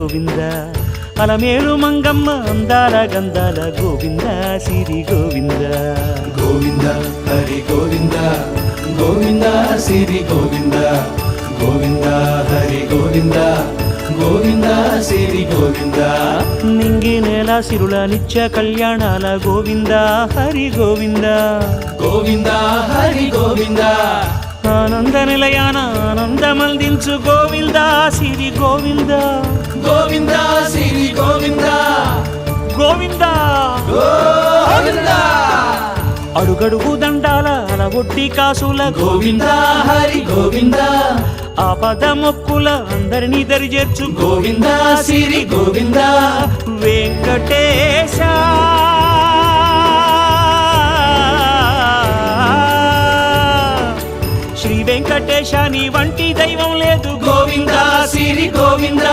గోవింద అలమేలు మంగమ్మ అందాల గంధాల గోవింద సిరి గోవింద గోవింద హరి గోవింద గోవింద సిరి గోవింద గోవింద హరి గోవింద గోవింద సిరి గోవింద నింగి నేల సిరుల నిత్య కళ్యాణాల గోవింద హరి గోవింద గోవింద హరి గోవింద ఆనంద నిలయాన ఆనందమందించు గోవింద సిరి గోవింద గోవింద సిరి గోవింద గోవింద గోవింద అడుగడుగు దండాల అలవొడ్డి కాసుల గోవింద హరి గోవింద ఆపద మొక్కుల అందరినీ దరిచేర్చు గోవింద సిరి గోవింద వెంకటేశ శ్రీ వెంకటేశ నీ వంటి దైవం లేదు గోవింద సిరి గోవింద